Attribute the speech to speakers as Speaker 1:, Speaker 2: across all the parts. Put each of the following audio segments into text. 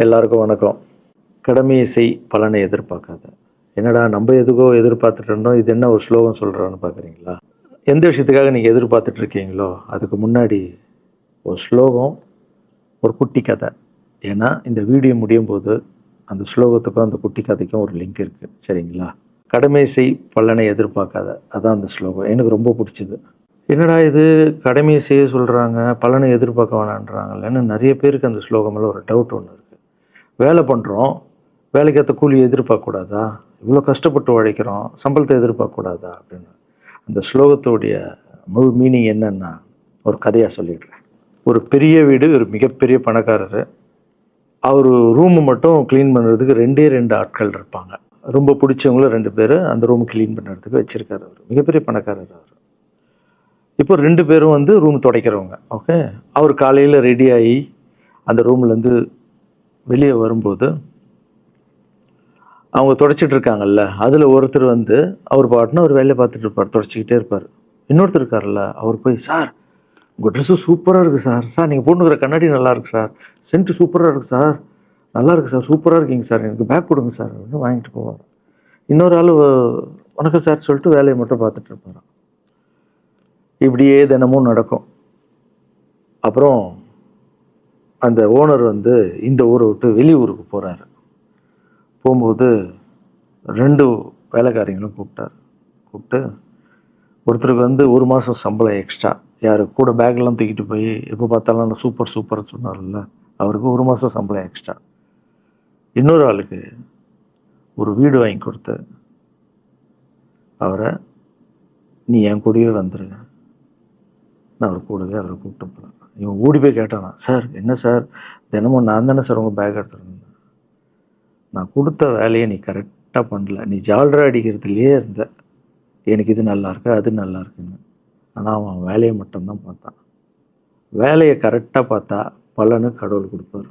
Speaker 1: எல்லாருக்கும் வணக்கம். கடமையை செய் பலனை எதிர்பார்க்காத. என்னடா நம்ம எதுக்கோ எதிர்பார்த்துட்டு இருந்தோம், இது என்ன ஒரு ஸ்லோகம் சொல்கிறான்னு பார்க்குறீங்களா? எந்த விஷயத்துக்காக நீங்கள் எதிர்பார்த்துட்டு இருக்கீங்களோ அதுக்கு முன்னாடி ஒரு ஸ்லோகம், ஒரு குட்டி கதை. ஏன்னா இந்த வீடியோ முடியும் போது அந்த ஸ்லோகத்துக்கும் அந்த குட்டி கதைக்கும் ஒரு லிங்க் இருக்குது, சரிங்களா? கடமை செய் பலனை எதிர்பார்க்காத, அதான் அந்த ஸ்லோகம். எனக்கு ரொம்ப பிடிச்சிது. என்னடா இது, கடமையை செய்ய சொல்கிறாங்க, பலனை எதிர்பார்க்க வேணான்றாங்கல்லன்னு நிறைய பேருக்கு அந்த ஸ்லோகமில் ஒரு டவுட் ஒன்று இருக்குது. வேலை பண்ணுறோம், வேலைக்கேற்ற கூலி எதிர்பார்க்கக்கூடாதா? இவ்வளோ கஷ்டப்பட்டு உழைக்கிறோம், சம்பளத்தை எதிர்பார்க்கக்கூடாதா அப்படின்னு. அந்த ஸ்லோகத்துடைய முழு மீனிங் என்னன்னா ஒரு கதையாக சொல்லிடுறேன். ஒரு பெரிய வீடு, ஒரு மிகப்பெரிய பணக்காரர். அவர் ரூமு மட்டும் க்ளீன் பண்ணுறதுக்கு ரெண்டு ஆட்கள் இருப்பாங்க. ரொம்ப பிடிச்சவங்களும் 2 பேர் அந்த ரூம் க்ளீன் பண்ணுறதுக்கு வச்சுருக்காரு. அவர் மிகப்பெரிய பணக்காரர். அவர் இப்போ 2 பேரும் வந்து ரூம் துடைக்கிறவங்க. ஓகே, அவர் காலையில் ரெடி ஆகி அந்த ரூம்லேருந்து வெளியே வரும்போது அவங்க துடைச்சிட்டு இருக்காங்கல்ல, அதில் ஒருத்தர் வந்து அவர் பாட்டுன்னு ஒரு வேலையை பார்த்துட்டு இருப்பார், துடைச்சிக்கிட்டே இருப்பார். இன்னொருத்தர் இருக்கார்ல, அவர் போய், சார் உங்கள் ட்ரெஸ்ஸு சூப்பராக இருக்குது சார், சார் நீங்கள் போட்டுக்கிற கண்ணாடி நல்லா இருக்குது சார், சென்ட்டு சூப்பராக இருக்குது சார், நல்லா இருக்குது சார், சூப்பராக இருக்கீங்க சார், எனக்கு பேக் கொடுங்க சார் அப்படின்னு வாங்கிட்டு போவார். இன்னொரு ஆள் வணக்கம் சார் சொல்லிட்டு வேலையை மட்டும் பார்த்துட்டு இருப்பார். இப்படியே தினமும் நடக்கும். அப்புறம் அந்த ஓனர் வந்து இந்த ஊரை விட்டு வெளியூருக்கு போகிறாரு. போகும்போது 2 வேலைக்காரங்களும் கூப்பிட்டு ஒருத்தருக்கு வந்து 1 மாதம் சம்பளம் எக்ஸ்ட்ரா, யார் கூட பேக்லாம் தூக்கிட்டு போய் எப்போ பார்த்தாலும் நான் சூப்பர்னு சொன்னார்ல, அவருக்கு 1 மாதம் சம்பளம் எக்ஸ்ட்ரா. இன்னொரு ஆளுக்கு ஒரு வீடு வாங்கி கொடுத்து அவரை, நீ என் கூடவே வந்துருங்க, நான் அவர் கூடவே அவரை கூப்பிட்டு போகிறேன். இவன் ஓடி போய் கேட்டானா, சார் என்ன சார் தினமும் நான் தானே சார் உங்கள் பேக் எடுத்துருந்தேன், நான் கொடுத்த வேலையை நீ கரெக்டாக பண்ணல, நீ ஜால்ரா அடிக்கிறதுலையே இருந்த, எனக்கு இது நல்லா இருக்கு அது நல்லா இருக்குன்னு. ஆனால் அவன் வேலையை மட்டும்தான் பார்த்தான். வேலையை கரெக்டாக பார்த்தா பலனு கடவுள் கொடுப்பார்,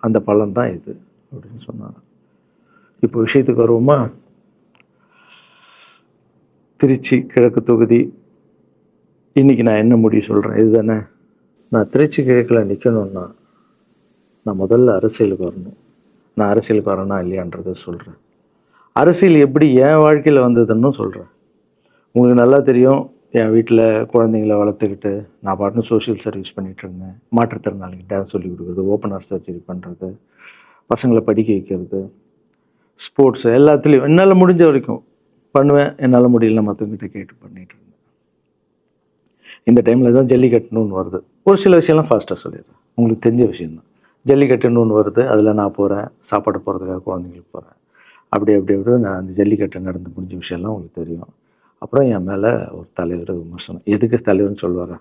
Speaker 1: அந்த பலன் தான் இது அப்படின்னு சொன்னாங்க. இப்போ விஷயத்துக்கு வருவோமா? திருச்சி கிழக்கு தொகுதி. இன்றைக்கி நான் என்ன முடிவு சொல்கிறேன் இதுதானே. நான் திருச்சி கிழக்கில் நிற்கணுன்னா நான் முதல்ல அரசியலுக்கு வரணும். நான் அரசியலுக்கு வரேனா இல்லையான்றதை சொல்கிறேன். அரசியல் எப்படி என் வாழ்க்கையில் வந்ததுன்னு சொல்கிறேன். உங்களுக்கு நல்லா தெரியும், என் வீட்டில் குழந்தைங்கள வளர்த்துக்கிட்டு நான் பாட்டுன்னு சோஷியல் சர்வீஸ் பண்ணிகிட்டு இருந்தேன். மாற்றுத்திறனாளிக்கு டான்ஸ் சொல்லி கொடுக்குறது, ஓப்பனர் சர்ஜரி பண்ணுறது, பசங்களை படிக்க வைக்கிறது, ஸ்போர்ட்ஸு எல்லாத்துலேயும் என்னால் முடிஞ்ச வரைக்கும் பண்ணுவேன். என்னால் முடியல மற்றவங்கிட்ட கேட்டு பண்ணிகிட்டு இருந்தேன். இந்த டைமில் தான் ஜல்லிக்கட்டுன்னு ஒன்று வருது. ஒரு சில விஷயம்லாம் ஃபாஸ்ட்டாக சொல்லிடுறேன், உங்களுக்கு தெரிஞ்ச விஷயந்தான். ஜல்லிக்கட்டுன்னு ஒன்று வருது, அதில் நான் போகிறேன், சாப்பாடு போகிறதுக்காக குழந்தைங்களுக்கு போகிறேன். அப்படி நான் அந்த ஜல்லிக்கட்டு நடந்து முடிஞ்ச விஷயம்லாம் உங்களுக்கு தெரியும். அப்புறம் என் மேலே ஒரு தலைவர் விமர்சனம், எதுக்கு தலைவர்னு சொல்லுவாரா,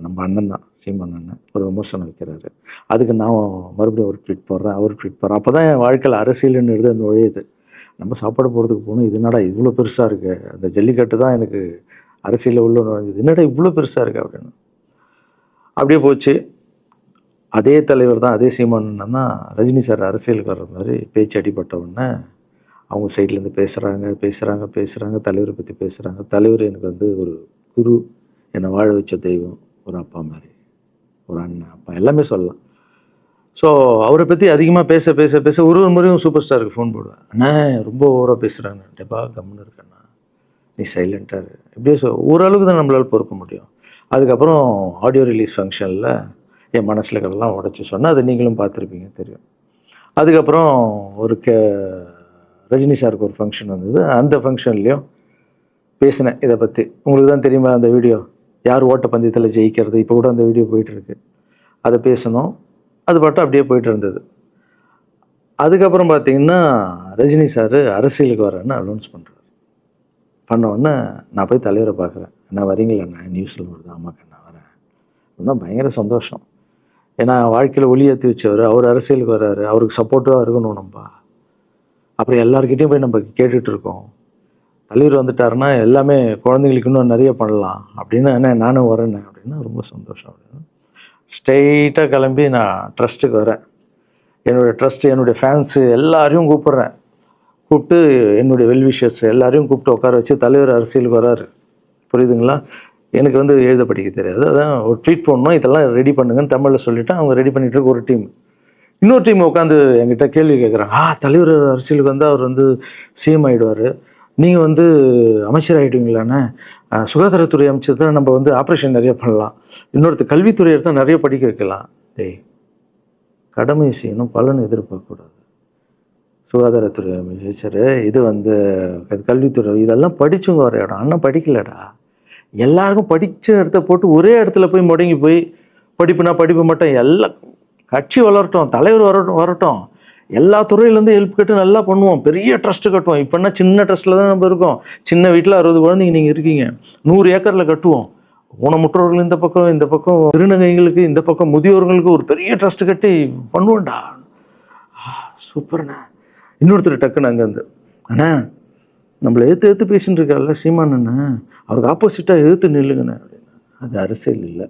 Speaker 1: நம்ம அண்ணன் தான், சீமான் அண்ணன் ஒரு விமர்சனம் வைக்கிறாரு. அதுக்கு நான் மறுபடியும் ஒரு ட்வீட் போடுறேன், அவர் ட்வீட் போடுறேன். அப்போ தான் என் வாழ்க்கையில் அரசியல்னு அந்த நுழையுது. நம்ம சாப்பாடு போகிறதுக்கு போகணும், இது என்னடா இவ்வளோ பெருசாக இருக்குது, அந்த ஜல்லிக்கட்டு தான் எனக்கு அரசியலில் உள்ள நுழைஞ்சது, என்னடா இவ்வளோ பெருசாக இருக்குது அப்படின்னு. அப்படியே போச்சு. அதே தலைவர் தான், அதே சீமான் தான் ரஜினி சார் அரசியலுக்கு வர்ற மாதிரி பேச்சு அடிபட்ட உடனே அவங்க சைட்லேருந்து பேசுகிறாங்க, தலைவரை பற்றி பேசுகிறாங்க. தலைவர் எனக்கு வந்து ஒரு குரு, என்னை வாழ வச்ச தெய்வம், ஒரு அப்பா மாதிரி, ஒரு அண்ணன், அப்பா எல்லாமே சொல்லலாம். ஸோ அவரை பற்றி அதிகமாக பேச ஒரு முறையும் சூப்பர் ஸ்டாருக்கு ஃபோன் போடுவேன், அண்ணா ரொம்ப ஓவராக பேசுகிறாங்க, டெப்பா கம்முன்னு இருக்கண்ணா, நீ சைலண்ட்டாக இப்படியே ஓரளவுக்கு தான் நம்மளால் பொறுக்க முடியும். அதுக்கப்புறம் ஆடியோ ரிலீஸ் ஃபங்க்ஷனில் என் மனசில் கடலாம் உடச்சி சொன்னேன், அதை நீங்களும் பார்த்துருப்பீங்க, தெரியும். அதுக்கப்புறம் ஒரு ரஜினி சாருக்கு ஒரு ஃபங்க்ஷன் வந்தது, அந்த ஃபங்க்ஷன்லேயும் பேசினேன் இதை பற்றி. உங்களுக்கு தான் தெரியுமா அந்த வீடியோ, யார் ஓட்டப்பந்தயத்தில் ஜெயிக்கிறது, இப்போ கூட அந்த வீடியோ போயிட்டுருக்கு. அதை பேசணும், அது பாட்டும் அப்படியே போயிட்டு இருந்தது. அதுக்கப்புறம் பார்த்தீங்கன்னா ரஜினி சார் அரசியலுக்கு வரேன்னு அனௌன்ஸ் பண்ணுறாரு. பண்ணோடனே நான் போய் தலைவரை பார்க்குறேன், என்ன வரீங்களா, நான் நியூஸில் வருது, ஆமாக்கா நான் வரேன் அப்படின்னா பயங்கர சந்தோஷம். ஏன்னா வாழ்க்கையில் ஒளி ஏற்றி வச்சவர், அவர் அரசியலுக்கு வர்றாரு, அவருக்கு சப்போர்ட்டிவாக இருக்கணும் நம்ம. அப்புறம் எல்லாருக்கிட்டையும் போய் நம்ம கேட்டுட்ருக்கோம், தலைவர் வந்துட்டாருன்னா எல்லாமே குழந்தைங்களுக்கு இன்னும் நிறைய பண்ணலாம் அப்படின்னு, என்ன நானும் வரேன்னு அப்படின்னா ரொம்ப சந்தோஷம் அப்படின்னு ஸ்ட்ரெயிட்டாக கிளம்பி நான் ட்ரஸ்ட்டுக்கு வரேன். என்னுடைய ட்ரஸ்ட்டு, என்னுடைய ஃபேன்ஸு எல்லாரையும் கூப்பிட்டு என்னுடைய வெல்விஷர்ஸ் எல்லாரையும் கூப்பிட்டு உட்கார வச்சு தலைவர் அரசியலுக்கு வராரு. புரியுதுங்களா? எனக்கு வந்து எழுத படிக்க தெரியாது, அதான் ஒரு ட்வீட் பண்ணணும், இதெல்லாம் ரெடி பண்ணுங்கன்னு தமிழில் சொல்லிவிட்டு அவங்க ரெடி பண்ணிகிட்டு இருக்க ஒரு டீம். இன்னொரு டீம் உட்காந்து என்கிட்ட கேள்வி கேட்குறாங்க, தலைவர் அரசியலுக்கு வந்து அவர் வந்து சிஎம் ஆகிடுவார், நீங்கள் வந்து அமைச்சர் ஆகிடுவீங்களாண்ணே, சுகாதாரத்துறை அமைச்சர் தான் நம்ம வந்து ஆப்ரேஷன் நிறைய பண்ணலாம், இன்னொருத்தர் கல்வித்துறை எடுத்தால் நிறைய படிக்க வைக்கலாம். டேய், கடமை செய்யணும், பலன் எதிர்பார்க்கக்கூடாது. சுகாதாரத்துறை அமைச்சர், இது வந்து கல்வித்துறை, இதெல்லாம் படிச்சவங்க வர இடம். அண்ணன் படிக்கலடா. எல்லாருக்கும் படித்த இடத்த போட்டு ஒரே இடத்துல போய் முடங்கி போய் படிப்புனா படிப்பு மட்டும், எல்லாம் கட்சி வளரட்டும், தலைவர் வரட்டும், எல்லா துறையிலேருந்து ஹெல்ப் கேட்டு நல்லா பண்ணுவோம், பெரிய ட்ரஸ்ட்டு கட்டுவோம். இப்போன்னா சின்ன ட்ரஸ்ட்டில் தான் நம்ம இருக்கோம். சின்ன வீட்டில் 60 குழந்தைங்க நீங்கள் இருக்கீங்க, 100 ஏக்கரில் கட்டுவோம். ஊனமுற்றோர்கள் இந்த பக்கம் திருநங்கைகளுக்கு இந்த பக்கம் முதியோர்களுக்கு ஒரு பெரிய ட்ரஸ்ட் கட்டி பண்ணுவோம்டா. சூப்பர்ண்ணா. இன்னொருத்தர் டக்குன்னு அங்கேருந்து, அண்ணா நம்மளை ஏற்று பேசின்னு இருக்கார்ல சீமான் அண்ணா, அவருக்கு ஆப்போசிட்டாக எதிர்த்து நில்லுங்கண்ணே அப்படின்னா. அது அரசியல் இல்லை.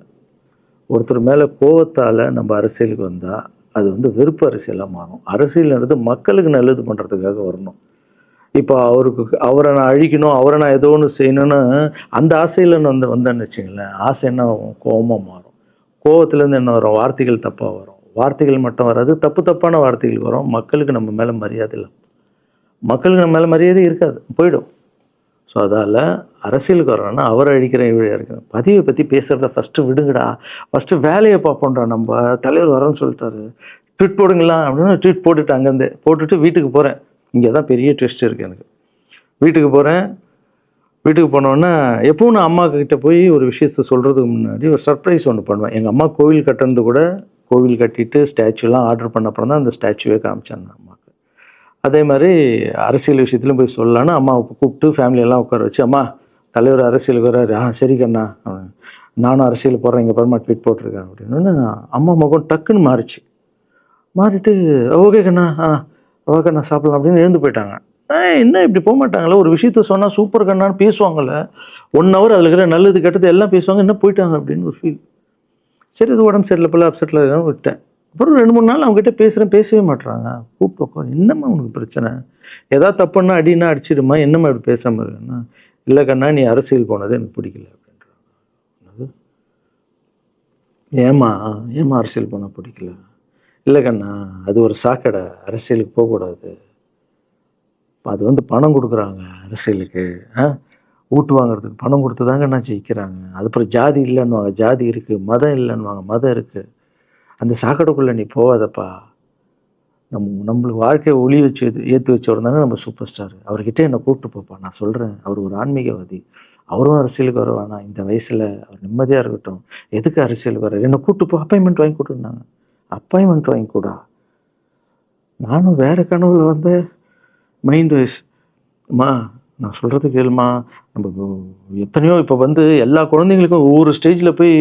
Speaker 1: ஒருத்தர் மேலே கோவத்தால் நம்ம அரசியலுக்கு வந்தால் அது வந்து வெறுப்பு அரசியலாக மாறும். அரசியல்ன்றது மக்களுக்கு நல்லது பண்ணுறதுக்காக வரணும். இப்போ அவரை நான் அழிக்கணும், அவரை நான் ஏதோ ஒன்று செய்யணும்னு அந்த ஆசையில் வந்தேன்னு வச்சுங்களேன், ஆசை என்ன ஆகும், கோபமாக மாறும். கோபத்துலேருந்து என்ன வரும், வார்த்தைகள் தப்பாக வரும். வார்த்தைகள் மட்டும் வராது, தப்பான வார்த்தைகள் வரும். மக்களுக்கு நம்ம மேலே மரியாதை இல்லை, மக்களுக்கு நம்ம மேலே மரியாதை இருக்காது, போயிடும். ஸோ அதால் அரசியலுக்கு வரணும்னா அவரை அழிக்கிற இவழியாக இருக்குது. பதிவை பற்றி பேசுகிறத ஃபஸ்ட்டு விடுங்கடா, ஃபஸ்ட்டு வேலையை பார்ப்போம்டா. நம்ம தலைவர் வரேன்னு சொல்லிட்டாரு, ட்வீட் போடுங்களா அப்படின்னு ட்வீட் போட்டுட்டு அங்கேருந்து போட்டுட்டு வீட்டுக்கு போகிறேன். இங்கே தான் பெரிய ட்விஸ்ட் இருக்குது எனக்கு. வீட்டுக்கு போகிறேன். வீட்டுக்கு போனோன்னே எப்பவும் நான் அம்மா கிட்டே போய் ஒரு விஷயத்த சொல்கிறதுக்கு முன்னாடி ஒரு சர்ப்ரைஸ் ஒன்று பண்ணுவேன். எங்கள் அம்மா கோவில் கட்டுறது கூட, கோவில் கட்டிட்டு ஸ்டாச்சுலாம் ஆர்டர் பண்ண அப்புறம் தான் அந்த ஸ்டாச்சுவே காமிச்சாங்க அம்மாவுக்கு. அதே மாதிரி அரசியல் விஷயத்துலையும் போய் சொல்லலான்னு அம்மாவை கூப்பிட்டு ஃபேமிலியெல்லாம் உட்கார வச்சு, அம்மா தலைவர் அரசியலுக்கு வர்றாரு, சரி கண்ணா, நானும் அரசியல் போடுறேன், இங்கே பரமா ட்வீட் போட்டிருக்கேன் அப்படின்னு. அம்மா முகம் டக்குன்னு மாறிச்சு. மாறிட்டு ஓகே கண்ணா, ஓகே கண்ணா சாப்பிடலாம் அப்படின்னு எழுந்து போயிட்டாங்க. என்ன இப்படி போக மாட்டாங்களே, ஒரு விஷயத்த சொன்னால் சூப்பர் கண்ணான்னு பேசுவாங்கள்ல, 1 hour அதில் இருக்கிற நல்லது கெட்டது எல்லாம் பேசுவாங்க, என்ன போயிட்டாங்க அப்படின்னு ஒரு ஃபீல். சரி, இது உடம்பு சரியில்லை போல, அப்செட்டில் இருக்கான்னு விட்டேன். அப்புறம் 2-3 நாள் அவங்ககிட்ட பேசவே மாட்டுறாங்க. கூப்பிட்டு உட்காரு, என்னம்மா உனக்கு பிரச்சனை, ஏதாவது தப்புன்னா அடின்னா அடிச்சிடுமா, என்னம்மா இப்படி பேசாமல் இருக்குன்னா, இல்லை கண்ணா நீ அரசியல் போனது எனக்கு பிடிக்கல அப்படின்றாங்க. ஏமா அரசியல் போனால் பிடிக்கல? இல்லை கண்ணா, அது ஒரு சாக்கடை, அரசியலுக்கு போகக்கூடாது. அது வந்து பணம் கொடுக்குறாங்க அரசியலுக்கு, ஓட்டு வாங்குறதுக்கு பணம் கொடுத்து தாங்க நான் ஜெயிக்கிறாங்க. அதுக்கப்புறம் ஜாதி இல்லைன்னுவாங்க, ஜாதி இருக்குது, மதம் இல்லைன்னுவாங்க, மதம் இருக்குது. அந்த சாக்கடைக்குள்ளே நீ போகாதப்பா. நம்மளுக்கு வாழ்க்கையை ஒளி வச்சு ஏற்றி வச்சவர் தாங்க நம்ம சூப்பர் ஸ்டார். அவர்கிட்ட என்னை கூப்பிட்டு போப்பா, நான் சொல்கிறேன், அவர் ஒரு ஆன்மீகவாதி, அவரும் அரசியலுக்கு வர வேணாம், இந்த வயசில் அவர் நிம்மதியாக இருக்கட்டும், எதுக்கு அரசியலுக்கு வர, என்னை கூப்பிட்டு போ, அப்பாயின்மெண்ட் வாங்கி கொடுத்துருந்தாங்க. அப்பாயின்மெண்ட் வாங்கி கூட நானும் வேறு கனவுல வந்து மைண்ட் வைஸ், அம்மா நான் சொல்கிறது கேளுமா, நம்ம எத்தனையோ இப்போ வந்து எல்லா குழந்தைங்களுக்கும் ஒவ்வொரு ஸ்டேஜில் போய்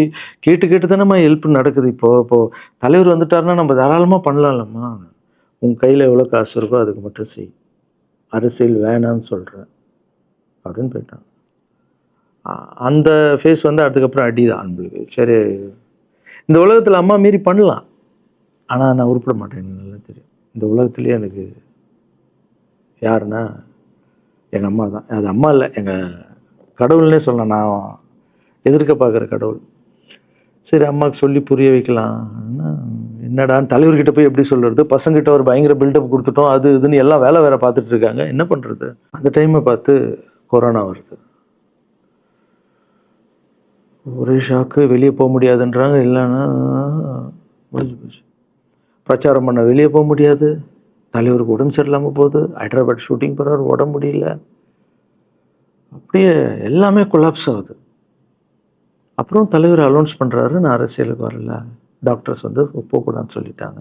Speaker 1: கேட்டு தானேம்மா ஹெல்ப் நடக்குது. இப்போது தலைவர் வந்துட்டாருன்னா நம்ம தாராளமாக பண்ணலாம்லம்மா, உன் கையில் எவ்வளோ காசு இருக்கோ அதுக்கு மட்டும் செய், அரசியல் வேணான்னு சொல்கிறேன் அப்படின்னு போயிட்டான். அந்த ஃபேஸ் வந்து அதுக்கப்புறம் அடிதான் நம்மளுக்கு. சரி, இந்த உலகத்தில் அம்மா மீறி பண்ணலாம், ஆனால் நான் உருப்பிட மாட்டேன், எனக்கு நல்லா தெரியும். இந்த உலகத்துலேயே எனக்கு யாருன்னா எங்கள் அம்மா தான். அது அம்மா இல்லை, எங்கள் கடவுள்னே சொல்லலாம், நான் எதிர்க்க பார்க்குற கடவுள். சரி, அம்மாவுக்கு சொல்லி புரிய வைக்கலாம், என்னடான்னு தலைவர்கிட்ட போய் எப்படி சொல்கிறது, பசங்கிட்ட ஒரு பயங்கர பில்டப் கொடுத்துட்டோம், அது இதுன்னு எல்லாம் வேலை பார்த்துட்டு இருக்காங்க, என்ன பண்ணுறது. அந்த டைமை பார்த்து கொரோனா வருது. ஒரே ஷாக்கு, வெளியே போக முடியாதுன்றாங்க, இல்லைன்னா முடிஞ்சு போச்சு. பிரச்சாரம் பண்ண வெளியே போக முடியாது, தலைவருக்கு உடம்பு சரியில்லாமல் போகுது, ஹைதராபாத் ஷூட்டிங் போகிறார், உடம்பு முடியல, அப்படியே எல்லாமே கொலாப்ஸ் ஆகுது. அப்புறம் தலைவர் அலௌன்ஸ் பண்ணுறாரு, நான் அரசியலுக்கு வரல, டாக்டர்ஸ் வந்து போகக்கூடாதுன்னு சொல்லிட்டாங்க,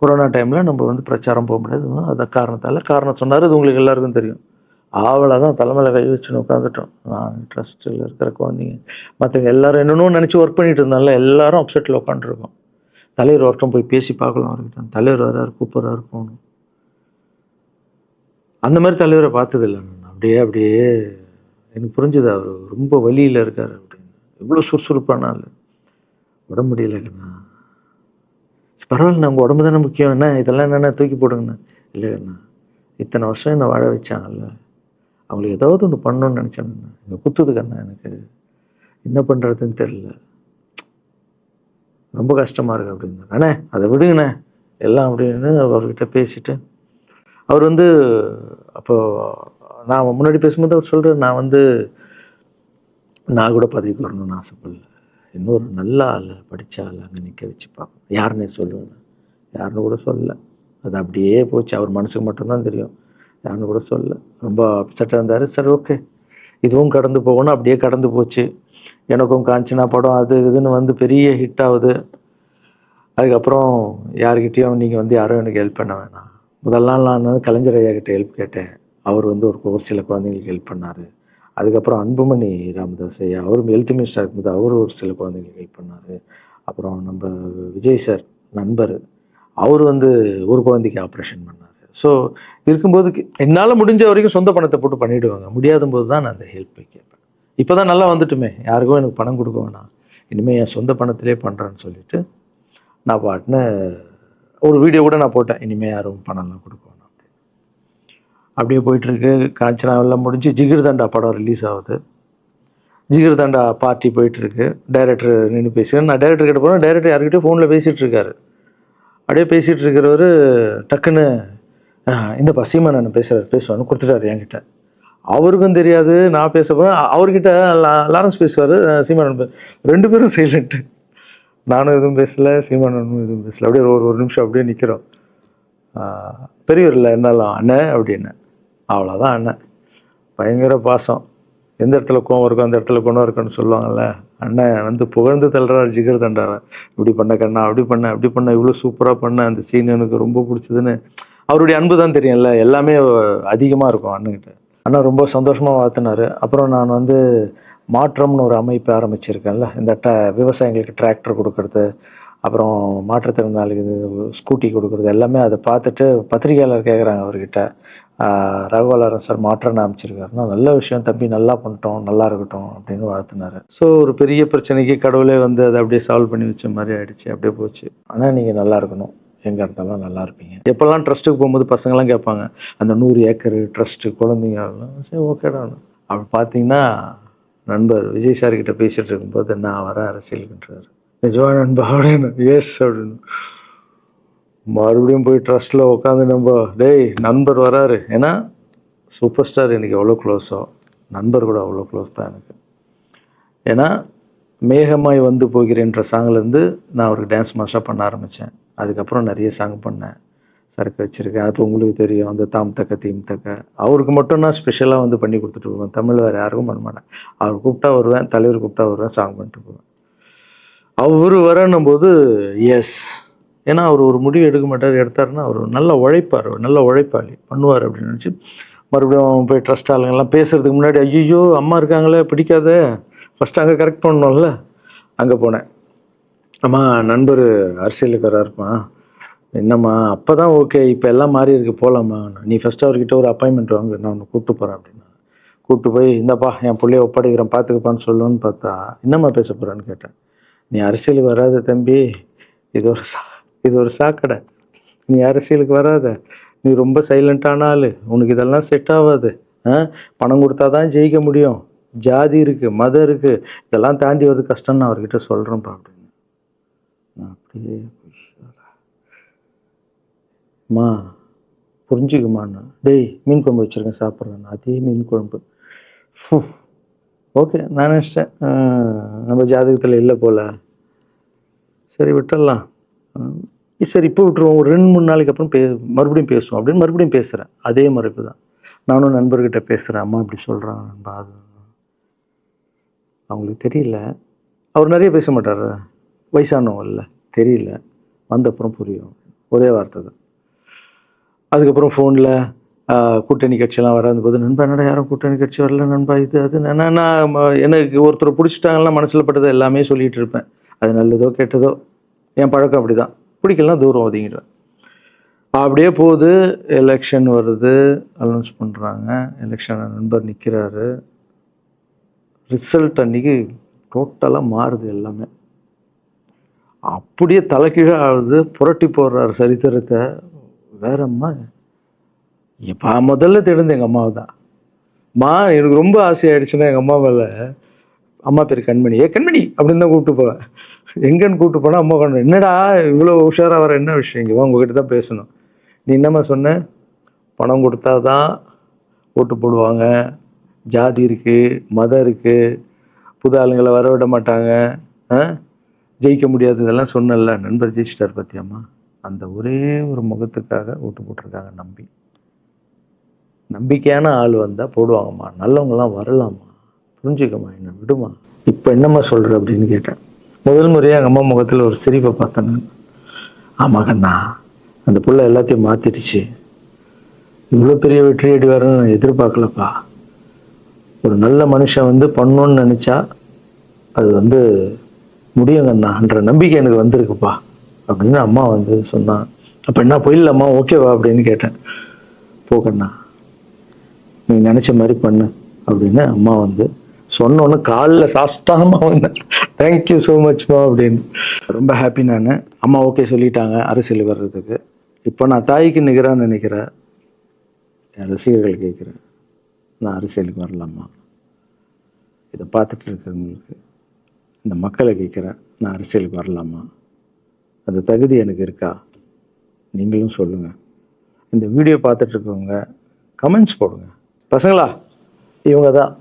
Speaker 1: கொரோனா டைமில் நம்ம வந்து பிரச்சாரம் போக முடியாது, அந்த காரணம் சொன்னார், இது உங்களுக்கு எல்லாருக்கும் தெரியும். ஆவலை தான் தலைமையில் கை வச்சுன்னு உட்காந்துட்டோம். நான் ட்ரஸ்ட்டில் இருக்கிற குழந்தைங்க மற்றவங்க எல்லோரும் என்னென்னோ நினச்சி ஒர்க் பண்ணிட்டு இருந்தால எல்லாரும் அப்செட்டில் உட்காந்துருக்கோம். தலைவர் ஒருத்தம் போய் பேசி பார்க்கலாம் அவர்கிட்ட, தலைவர் வர்றாரு, கூப்பிட்றாரு, போகணும். அந்த மாதிரி தலைவரை பார்த்ததில்லை நான். அப்படியே எனக்கு புரிஞ்சுது, அவர் ரொம்ப வலியில் இருக்கார் அப்படின்னு. எவ்வளோ சுறுசுறுப்பானால உடம்பு முடியலைங்கண்ணா. பரவாயில்ல, உங்கள் உடம்பு தானே முக்கியம், என்ன இதெல்லாம் என்னென்ன தூக்கி போடுங்கண்ணா. இல்லைங்கண்ணா, இத்தனை வருஷம் என்னை வாழ வச்சாங்கல்ல, அவங்களுக்கு ஏதாவது ஒன்று பண்ணணும்னு நினச்சேங்கண்ணா, இங்கே குத்துதுக்கண்ணா, எனக்கு என்ன பண்ணுறதுன்னு தெரியல, ரொம்ப கஷ்டமாக இருக்குது அப்படின்னா. அண்ணே அதை விடுங்கண்ணே, எல்லாம் அப்படின்னு அவர்கிட்ட பேசிட்டு அவர் வந்து அப்போ நான் முன்னாடி பேசும்போது அவர் சொல்கிறார், நான் கூட பதவிக்கு வரணும்னு ஆசைப்படல, இன்னொரு நல்ல ஆளை படித்த ஆளை அங்கே நிற்க வச்சு பார்ப்போம். யாருன்னே சொல்லுவேன், யாருன்னு கூட சொல்லலை. அது அப்படியே போச்சு. அவர் மனசுக்கு மட்டும்தான் தெரியும், யாருன்னு கூட சொல்லலை. ரொம்ப அப்செட்டாக இருந்தார். சரி ஓகே, இதுவும் கடந்து போகணும். அப்படியே கடந்து போச்சு. எனக்கும் காஞ்சனா படம் அது இதுன்னு பெரிய ஹிட் ஆகுது. அதுக்கப்புறம் யார்கிட்டையும் நீங்கள் யாரும் எனக்கு ஹெல்ப் பண்ண வேணாம். முதல் நாள் நான் கலைஞர் ஐயா கிட்ட ஹெல்ப் கேட்டேன். அவர் ஒரு சில குழந்தைங்களுக்கு ஹெல்ப் பண்ணார். அதுக்கப்புறம் அன்புமணி ராமதாஸ் ஐயா, அவரும் ஹெல்த் மினிஸ்டர் இருக்கும்போது அவர் ஒரு சில குழந்தைங்களுக்கு ஹெல்ப் பண்ணார். அப்புறம் நம்ம விஜய் சார் நண்பர், அவர் ஒரு குழந்தைக்கு ஆப்ரேஷன் பண்ணார். ஸோ இருக்கும்போது என்னால் முடிஞ்ச வரைக்கும் சொந்த பணத்தை போட்டு பண்ணிவிடுவாங்க. முடியாத போது தான் நான் அந்த ஹெல்ப்பை கேட்பேன். இப்போ தான் நல்லா வந்துட்டுமே, யாருக்கும் எனக்கு பணம் கொடுக்க வேணாம், இனிமேல் என் சொந்த பணத்திலே பண்ணுறேன்னு சொல்லிட்டு நான் பாட்டுன்னு ஒரு வீடியோ கூட நான் போட்டேன், இனிமேல் யாரும் பணம்லாம் கொடுக்க வேணாம் அப்படின்னு. அப்படியே போயிட்டுருக்கு. காஞ்சனா எல்லாம் முடிஞ்சு ஜிகிர் தண்டா படம் ரிலீஸ் ஆகுது. ஜிகிர் தண்டா பார்ட்டி போயிட்டுருக்கு. டைரக்டர் நின்று பேசுகிறேன். நான் டைரக்டர் கிட்ட போகிறேன். டைரக்டர் யார்கிட்டயோ ஃபோனில் பேசிகிட்டு இருக்காரு. அப்படியே பேசிகிட்டு இருக்கிறவர் டக்குன்னு இந்தப்பா சீமானன் பேசுவான்னு கொடுத்துட்டாரு என்கிட்ட. அவருக்கும் தெரியாது நான் பேச போகிறேன். அவர்கிட்ட லாரன்ஸ் பேசுவார், சீமானன் ரெண்டு பேரும் சைலண்ட்டு. நானும் எதுவும் பேசலை, சீமானனும் எதுவும் பேசலை. அப்படியே ஒரு நிமிஷம் அப்படியே நிற்கிறோம். பெரியவர் இல்லை என்னாலும் அண்ணன் அப்படின்னு. அவ்வளோதான் அண்ணன். பயங்கர பாசம். எந்த இடத்துல கோவம் இருக்கும் அந்த இடத்துல குணம் இருக்குன்னு சொல்லுவாங்கள்ல. அண்ணன் புகழ்ந்து தள்ளுறாரு ஜிகர் தண்டாவை. இப்படி பண்ண கண்ணா, அப்படி பண்ண இவ்வளோ சூப்பராக பண்ண, அந்த சீன் எனக்கு ரொம்ப பிடிச்சதுன்னு. அவருடைய அன்பு தான் தெரியும்ல, எல்லாமே அதிகமாக இருக்கும் அண்ணன்கிட்ட. அண்ணா ரொம்ப சந்தோஷமாக வாழ்த்தினார். அப்புறம் நான் மாற்றம்னு ஒரு அமைப்பு ஆரம்பிச்சிருக்கேன்ல, இந்த விவசாயிகளுக்கு டிராக்டர் கொடுக்கறது, அப்புறம் மாற்றுத்திறனாளிக்கு ஸ்கூட்டி கொடுக்குறது, எல்லாமே அதை பார்த்துட்டு பத்திரிகையாளர் கேட்குறாங்க அவர்கிட்ட, ரகுவலரன் சார் மாற்றம்னு அமைச்சிருக்காருன்னா, நல்ல விஷயம் தம்பி, நல்லா பண்ணிட்டோம், நல்லா இருக்கட்டும் அப்படின்னு வாழ்த்தினார். ஸோ ஒரு பெரிய பிரச்சனைக்கு கடவுளே அதை அப்படியே சால்வ் பண்ணி வச்ச மாதிரி ஆயிடுச்சு. அப்படியே போச்சு. ஆனால் நீங்கள் நல்லா இருக்கணும், எங்கே இருந்தாலும் நல்லா இருப்பீங்க. எப்போல்லாம் ட்ரஸ்ட்டுக்கு போகும்போது பசங்களாம் கேட்பாங்க, அந்த 100 ஏக்கர் ட்ரஸ்ட்டு குழந்தைங்க, சரி ஓகேடா. அப்படி பார்த்தீங்கன்னா நண்பர் விஜய் சார்கிட்ட பேசிகிட்டு இருக்கும்போது நான் வர அரசியலுக்குன்றார். நிஜமா நண்பா அப்படின்னு. எஸ் அப்படின்னு. மறுபடியும் போய் ட்ரஸ்ட்டில் உட்காந்து டேய் நண்பர் வராரு. ஏன்னா சூப்பர் ஸ்டார் எனக்கு எவ்வளோ க்ளோஸோ, நண்பர் கூட அவ்வளோ க்ளோஸ் தான் எனக்கு. ஏன்னா மேகமாய் போகிறேன்ற சாங்லேருந்து நான் அவருக்கு டான்ஸ் மாஸ்டராக பண்ண ஆரம்பித்தேன். அதுக்கப்புறம் நிறைய சாங் பண்ணேன், சரக்கு வச்சுருக்கேன். அப்போ உங்களுக்கு தெரியும், அந்த தாம் தக்க தீம் தக்க அவருக்கு மட்டும் நான் ஸ்பெஷலாக பண்ணி கொடுத்துட்டு போவேன். தமிழ் வேறு யாருக்கும் பண்ண மாட்டேன். அவர் கூப்பிட்டா வருவேன், தலைவர் கூப்பிட்டா வருவேன், சாங் பண்ணிட்டு போவேன். அவர் வரணும் போது எஸ், ஏன்னா அவர் ஒரு முடிவு எடுக்க மாட்டார், எடுத்தாருன்னா அவர் நல்ல உழைப்பார், நல்ல உழைப்பாளி, பண்ணுவார் அப்படின்னு நினச்சி மறுபடியும் போய் ட்ரஸ்ட் ஆளுங்கெல்லாம் பேசுகிறதுக்கு முன்னாடி ஐயோ அம்மா இருக்காங்களே பிடிக்காத, ஃபஸ்ட்டு அங்கே கரெக்ட் பண்ணணும்ல. அங்கே போனேன். அம்மா நண்பர் அரசியலுக்கு வராருப்பா. என்னம்மா அப்போ தான் ஓகே, இப்போ எல்லாம் மாறி இருக்கு, போகலாமா, நீ ஃபஸ்ட்டு அவர்கிட்ட ஒரு அப்பாயின்மெண்ட் வாங்க, நான் உன்னை கூப்பிட்டு போகிறேன் அப்படின்னா. கூப்பிட்டு போய் இந்தப்பா என் பிள்ளைய ஒப்படைக்கிறேன் பார்த்துக்கப்பான்னு சொல்லுன்னு பார்த்தா, என்னம்மா பேச போகிறான்னு கேட்டேன். நீ அரசியலுக்கு வராத தம்பி, இது ஒரு சாக்கடை, நீ அரசியலுக்கு வராத, நீ ரொம்ப சைலண்டான ஆள், உனக்கு இதெல்லாம் செட் ஆகாது, பணம் கொடுத்தா தான் ஜெயிக்க முடியும், ஜாதி இருக்குது, மதம் இருக்குது, இதெல்லாம் தாண்டி வருது கஷ்டம்னு நான் அவர்கிட்ட சொல்கிறேன்ப்பா அப்படின்னு. நான் அப்படியே மா புரிஞ்சுக்குமாண்ணா, டேய் மீன் குழம்பு வச்சுருக்கேன் சாப்பிட்றேன், அதே மீன் குழம்பு. ஓகே நான் நினச்சிட்டேன் நம்ம ஜாதகத்தில் இல்லை போல், சரி விட்டுடலாம், சரி இப்போ விட்டுருவோம், ஒரு 2-3 நாளைக்கு அப்புறம் மறுபடியும் பேசுவோம் அப்படின்னு மறுபடியும் பேசுகிறேன். அதே மறுப்பு தான். நானும் நண்பர்கிட்ட பேசுகிறேன், அம்மா இப்படி சொல்கிறாங்க நண்பா, அது அவங்களுக்கு தெரியல, அவர் நிறைய பேச மாட்டார், வயசானவங்க இல்லை, தெரியல, வந்தப்புறம் புரியும், ஒரே வார்த்தை தான். அதுக்கப்புறம் ஃபோனில் கூட்டணி கட்சியெல்லாம் வராது நண்பா, என்னடா யாரும் கூட்டணி கட்சி வரல நண்பா, இது அது நான் எனக்கு ஒருத்தரை பிடிச்சிட்டாங்கன்னா மனசில் பட்டதை எல்லாமே சொல்லிகிட்டு இருப்பேன். அது நல்லதோ கெட்டதோ, என் பழக்கம் அப்படி தான், பிடிக்கலாம் தூரம் ஒதுங்கிடுவேன். அப்படியே போகுது. எலெக்ஷன் வருது, அனௌன்ஸ் பண்ணுறாங்க, எலெக்ஷன் நண்பர் நிற்கிறாரு. ரிசல்ட் அன்றைக்கி டோட்டலாக மாறுது எல்லாமே, அப்படியே தலைக்கீழாக ஆகுது, புரட்டி போடுறாரு சரித்திரத்தை. வேற அம்மா எப்போ முதல்ல தெரிந்து எங்கள் அம்மாவை தான். எனக்கு ரொம்ப ஆசையாயிடுச்சுன்னா எங்கள் அம்மா மேலே அம்மா பேர் கண்மணி. கண்மணி அப்படின்னு தான் கூப்பிட்டு போவேன். எங்கன்னு கூப்பிட்டு போனால் அம்மா கொண்டு என்னடா இவ்வளோ உஷாராக வர, என்ன விஷயம், இங்கே வா உங்ககிட்ட தான் பேசணும். நீ என்னம்மா சொன்ன, பணம் கொடுத்தா தான் ஓட்டு போடுவாங்க, ஜாதி இருக்குது, மதம் இருக்குது, புது ஆளுங்களை வர விட மாட்டாங்க, ஜெயிக்க முடியாது, இதெல்லாம் சொன்னல. நண்பர் ஜெயிச்சிட்டார் பார்த்தியாம்மா. அந்த ஒரே ஒரு முகத்துக்காக ஓட்டு போட்டிருக்காங்க. நம்பிக்கையான ஆள் வந்தால் போடுவாங்கம்மா, நல்லவங்களாம் வரலாமா, புரிஞ்சுக்கம்மா, என்ன விடுமா. இப்போ என்னம்மா சொல்கிற அப்படின்னு கேட்டேன். முதல் முறையாக எங்கள் அம்மா முகத்தில் ஒரு சிரிப்பை பார்த்தேன் நான். ஆமாம் கண்ணா, அந்த புள்ள எல்லாத்தையும் மாற்றிடுச்சு, இவ்வளோ பெரிய வெற்றி அடி வரணும்னு நான் எதிர்பார்க்கலப்பா. ஒரு நல்ல மனுஷன் வந்து பண்ணணும்னு நினச்சா அது முடியுங்கண்ணான்ற நம்பிக்கை எனக்கு வந்திருக்குப்பா அப்படின்னு அம்மா சொன்னான். அப்போ என்ன போயிடலாமா, ஓகேவா அப்படின்னு கேட்டேன். போகண்ணா, நீ நினச்ச மாதிரி பண்ணு அப்படின்னு அம்மா சொன்னோன்னு காலில் சாஸ்தாகமாக வந்தேன். தேங்க்யூ ஸோ மச்மா அப்படின்னு. ரொம்ப ஹாப்பி நான். அம்மா ஓகே சொல்லிட்டாங்க அரசியல் வர்றதுக்கு. இப்போ நான் தாய்க்கு நிகரான்னு நினைக்கிறேன். என் ரசிகர்கள் கேட்குறேன், நான் அரசியலுக்கு வரலாமா? இதை பார்த்துட்டு இருக்கிறவங்களுக்கு, இந்த மக்களை கேட்குறேன், நான் அரசியலுக்கு வரலாமா? அந்த தகுதி எனக்கு இருக்கா? நீங்களும் சொல்லுங்கள். இந்த வீடியோ பார்த்துட்டு இருக்கவங்க கமெண்ட்ஸ் போடுங்க. பசங்களா, இவங்க தான்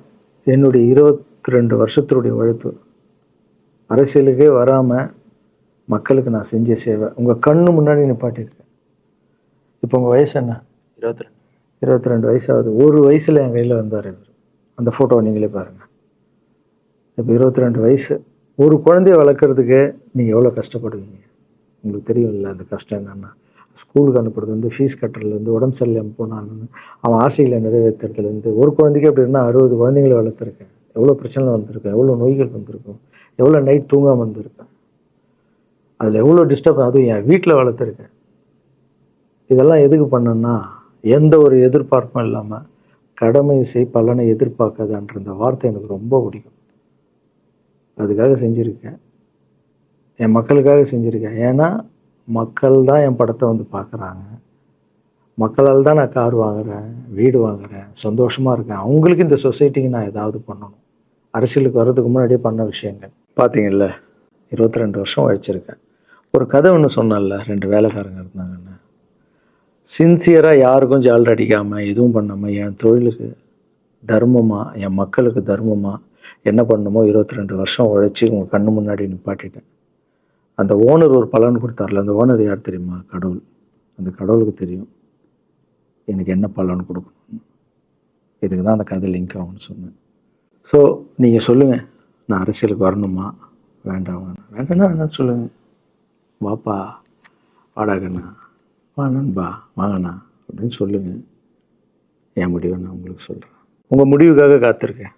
Speaker 1: என்னுடைய 22 வருஷத்தினுடைய உழைப்பு. அரசியலுக்கே வராமல் மக்களுக்கு நான் செஞ்ச சேவை உங்கள் கண்ணு முன்னாடி நிப்பாட்டியிருக்கேன். இப்போ உங்கள் வயசு என்ன? 22 வயசாகுது. ஒரு வயசில் என் கையில் வந்தார் இவர். அந்த ஃபோட்டோவை நீங்களே பாருங்கள். இப்போ 22 வயசு. ஒரு குழந்தைய வளர்க்குறதுக்கு நீங்கள் எவ்வளோ கஷ்டப்படுவீங்க உங்களுக்கு தெரியும்ல. அந்த கஷ்டம் என்னென்னா, ஸ்கூலுக்கு அனுப்புறது ஃபீஸ் கட்டுறதுலேருந்து, உடம்பு சரியில்லாமல் போனான்னு அவன் ஆசைகளை நிறைவேற்றுறதுலேருந்து, ஒரு குழந்தைக்கு அப்படி இருந்தால் 60 குழந்தைங்களை வளர்த்துருக்கேன். எவ்வளோ பிரச்சனை வந்திருக்கேன், எவ்வளோ நோய்கள் வந்திருக்கும், எவ்வளோ நைட் தூங்காமல் வந்திருக்கேன், அதில் எவ்வளோ டிஸ்டர்ப், அதுவும் என் வீட்டில் வளர்த்துருக்கேன். இதெல்லாம் எதுக்கு பண்ணேன்னா, எந்த ஒரு எதிர்பார்ப்பும் இல்லாமல் கடமை செய் பலனை எதிர்பார்க்காதான்ற இந்த வார்த்தை எனக்கு ரொம்ப பிடிக்கும். அதுக்காக செஞ்சுருக்கேன், என் மக்களுக்காக செஞ்சுருக்கேன். ஏன்னா மக்கள் தான் என் படத்தை பார்க்குறாங்க. மக்களால் தான் நான் கார் வாங்குகிறேன், வீடு வாங்குகிறேன், சந்தோஷமாக இருக்கேன். அவங்களுக்கு இந்த சொசைட்டிக்கு நான் ஏதாவது பண்ணணும். அரசியலுக்கு வர்றதுக்கு முன்னாடியே பண்ண விஷயங்கள் பார்த்தீங்கல்ல. 22 வருஷம் உழைச்சிருக்கேன். ஒரு கதை ஒன்று சொன்னேன்ல, 2 வேலைக்காரங்க இருந்தாங்கன்னு. சின்சியராக யாருக்கும் ஜால்ரை அடிக்காமல் எதுவும் பண்ணாமல் என் தொழிலுக்கு தர்மமாக, என் மக்களுக்கு தர்மமாக என்ன பண்ணணுமோ 22 வருஷம் உழைச்சி உங்கள் கண்ணு முன்னாடி நிப்பாட்டிட்டேன். அந்த ஓனர் ஒரு பலன் கொடுத்தார்ல, அந்த ஓனர் யார் தெரியுமா? கடவுள். அந்த கடவுளுக்கு தெரியும் எனக்கு என்ன பலன் கொடுக்கணும். இதுக்கு தான் அந்த கதை லிங்க் ஆகும்னு சொன்னேன். ஸோ நீங்கள் சொல்லுங்கள், நான் அரசியலுக்கு வரணுமா வேண்டாம்? வேண்டாம்னா வேணான்னு சொல்லுங்கள். வாப்பா, வாடாகண்ணா, வா நண்பா, வாங்கண்ணா அப்படின்னு சொல்லுங்கள். என் முடிவை நான் உங்களுக்கு சொல்கிறேன். உங்கள் முடிவுக்காக காத்திருக்கேன்.